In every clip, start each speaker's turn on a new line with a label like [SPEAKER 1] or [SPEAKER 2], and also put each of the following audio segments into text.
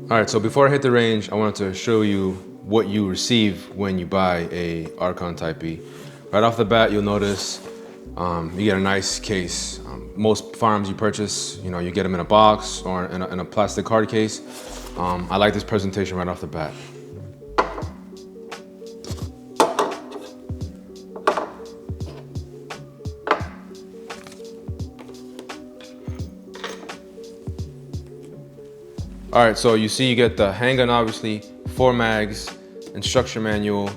[SPEAKER 1] All right, so before I hit the range, I wanted to show you what you receive when you buy a Archon Type B. Right off the bat, you'll notice you get a nice case. Most firearms you purchase, you get them in a box or in a plastic hard case. I like this presentation right off the bat. All right, so you see you get the handgun, obviously, 4 mags, instruction manual,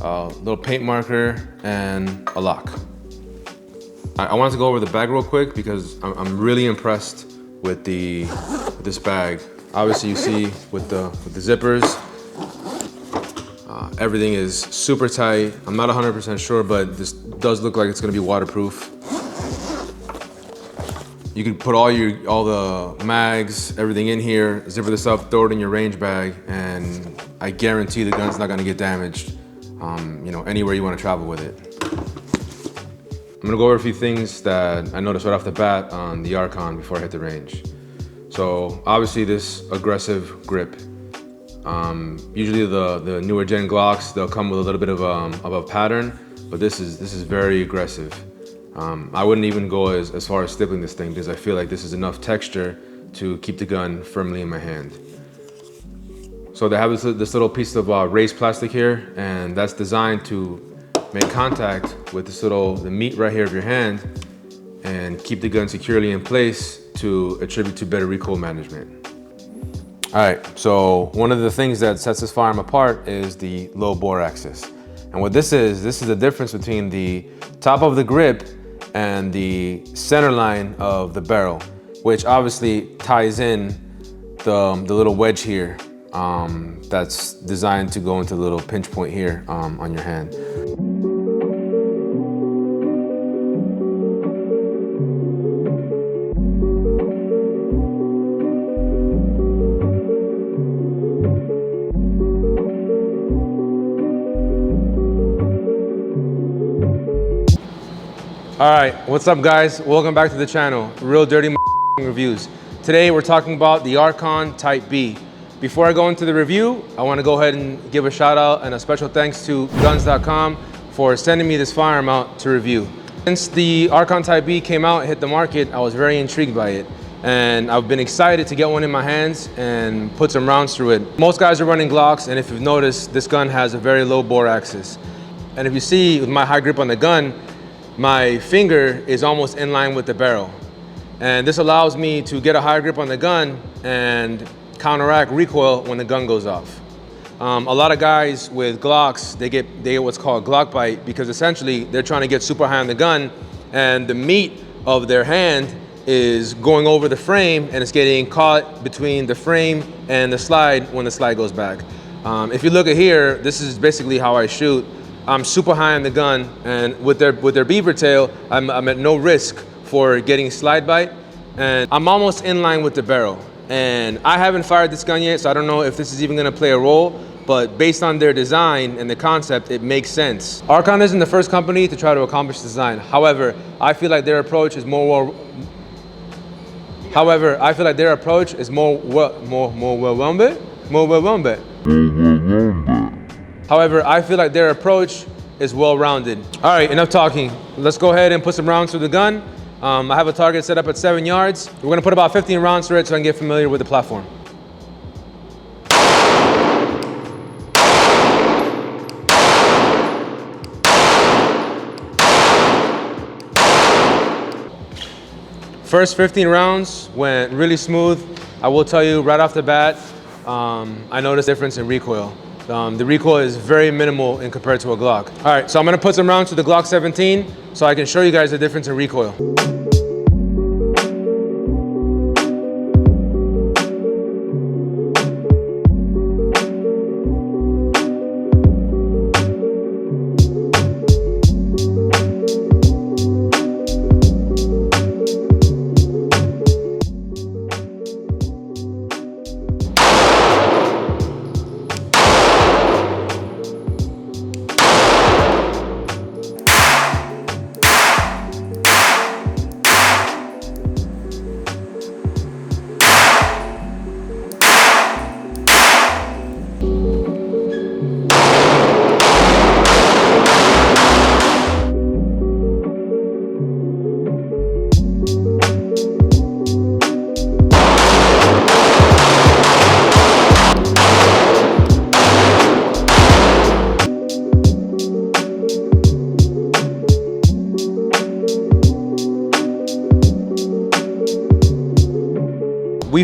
[SPEAKER 1] little paint marker, and a lock. I wanted to go over the bag real quick because I'm really impressed with this bag. Obviously, you see with the zippers, everything is super tight. I'm not 100% sure, but this does look like it's gonna be waterproof. You can put all the mags, everything in here, zipper this up, throw it in your range bag, and I guarantee the gun's not gonna get damaged, anywhere you wanna travel with it. I'm gonna go over a few things that I noticed right off the bat on the Archon before I hit the range. So obviously this aggressive grip. Usually the newer gen Glocks, they'll come with a little bit of a pattern, but this is very aggressive. I wouldn't even go as far as stippling this thing because I feel like this is enough texture to keep the gun firmly in my hand. So they have this little piece of raised plastic here, and that's designed to make contact with the meat right here of your hand and keep the gun securely in place to attribute to better recoil management. All right, so one of the things that sets this firearm apart is the low bore axis. And what this is the difference between the top of the grip and the center line of the barrel, which obviously ties in the little wedge here that's designed to go into the little pinch point here on your hand. All right, what's up guys? Welcome back to the channel, Real Dirty Reviews. Today we're talking about the Archon Type B. Before I go into the review, I want to go ahead and give a shout out and a special thanks to guns.com for sending me this firearm out to review. Since the Archon Type B came out and hit the market, I was very intrigued by it. And I've been excited to get one in my hands and put some rounds through it. Most guys are running Glocks, and if you've noticed, this gun has a very low bore axis. And if you see with my high grip on the gun, my finger is almost in line with the barrel. And this allows me to get a higher grip on the gun and counteract recoil when the gun goes off. A lot of guys with Glocks, they get what's called Glock bite because essentially they're trying to get super high on the gun and the meat of their hand is going over the frame and it's getting caught between the frame and the slide when the slide goes back. If you look at here, this is basically how I shoot. I'm super high on the gun, and with their beaver tail, I'm at no risk for getting slide bite, and I'm almost in line with the barrel. And I haven't fired this gun yet, so I don't know if this is even gonna play a role, but based on their design and the concept, it makes sense. Archon isn't the first company to try to accomplish design. However, I feel like their approach is more well-rounded. However, I feel like their approach is well-rounded. All right, enough talking. Let's go ahead and put some rounds through the gun. I have a target set up at 7 yards. We're gonna put about 15 rounds through it so I can get familiar with the platform. First 15 rounds went really smooth. I will tell you right off the bat, I noticed a difference in recoil. The recoil is very minimal in compared to a Glock. All right, so I'm gonna put some rounds to the Glock 17 so I can show you guys the difference in recoil.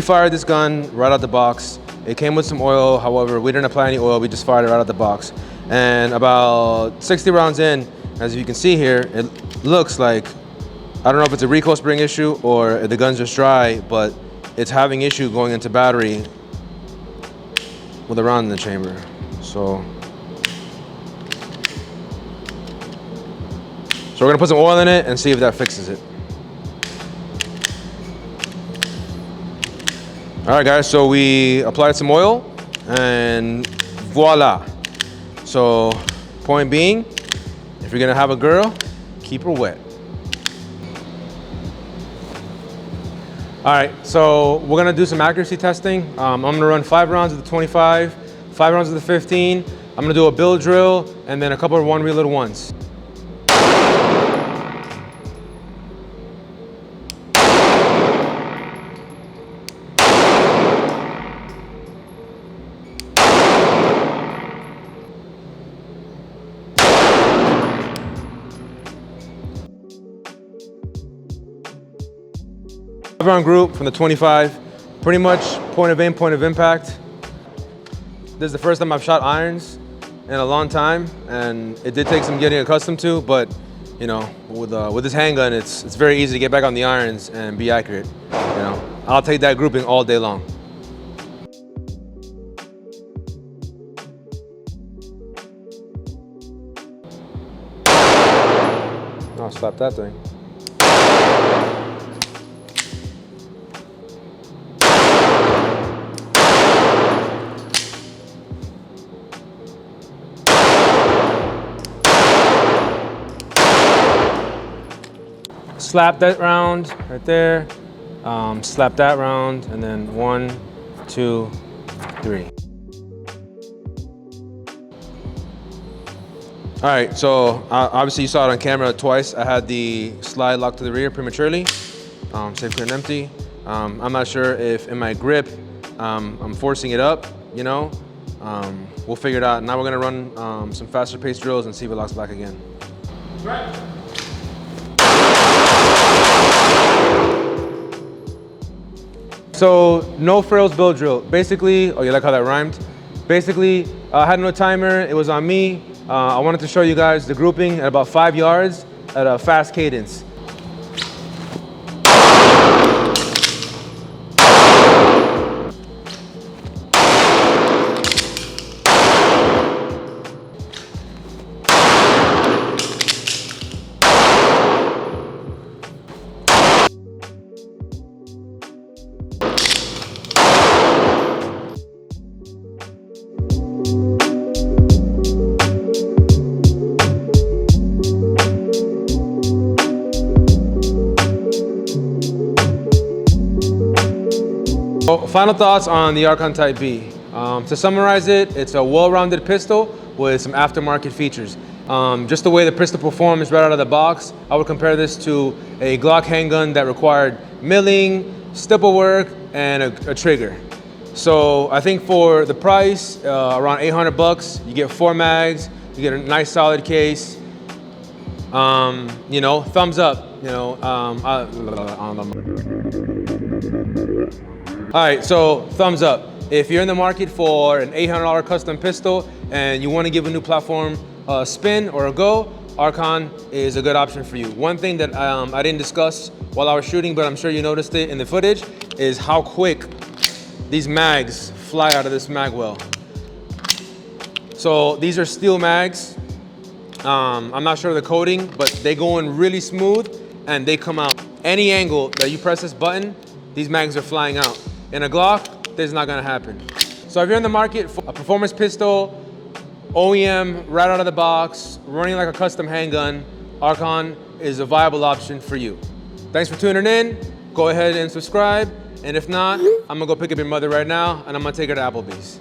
[SPEAKER 1] fired this gun right out the box. It came with some oil, however, we didn't apply any oil, we just fired it right out the box. And about 60 rounds in, as you can see here, it looks like, I don't know if it's a recoil spring issue or the gun's just dry, but it's having issue going into battery with a round in the chamber. So we're gonna put some oil in it and see if that fixes it. All right, guys, so we applied some oil and voila. So point being, if you're gonna have a girl, keep her wet. All right, so we're gonna do some accuracy testing. I'm gonna run 5 rounds of the 25, 5 rounds of the 15. I'm gonna do a build drill and then a couple of one reload ones. Round group from the 25, pretty much point of aim, point of impact. This is the first time I've shot irons in a long time, and it did take some getting accustomed to, but you know, with this handgun, it's very easy to get back on the irons and be accurate. You know, I'll take that grouping all day long. I'll slap that thing. Slap that round right there, slap that round, and then 1, 2, 3. All right, so obviously you saw it on camera twice. I had the slide locked to the rear prematurely, safe, clear, and empty. I'm not sure if in my grip, I'm forcing it up, you know. We'll figure it out. Now we're gonna run some faster pace drills and see if it locks back again. Right. So no frills build drill. Basically, oh, you like how that rhymed? Basically, I had no timer, it was on me. I wanted to show you guys the grouping at about 5 yards at a fast cadence. Final thoughts on the Archon Type B. To summarize it, it's a well-rounded pistol with some aftermarket features. Just the way the pistol performs right out of the box, I would compare this to a Glock handgun that required milling, stipple work, and a trigger. So I think for the price, around 800 bucks, you get 4 mags, you get a nice solid case. You know, thumbs up. You know, all right, so thumbs up. If you're in the market for an $800 custom pistol and you want to give a new platform a spin or a go, Archon is a good option for you. One thing that I didn't discuss while I was shooting, but I'm sure you noticed it in the footage, is how quick these mags fly out of this mag well. So these are steel mags. I'm not sure of the coating, but they go in really smooth and they come out. Any angle that you press this button, these mags are flying out. In a Glock, this is not gonna happen. So if you're in the market for a performance pistol, OEM, right out of the box, running like a custom handgun, Archon is a viable option for you. Thanks for tuning in. Go ahead and subscribe. And if not, I'm gonna go pick up your mother right now and I'm gonna take her to Applebee's.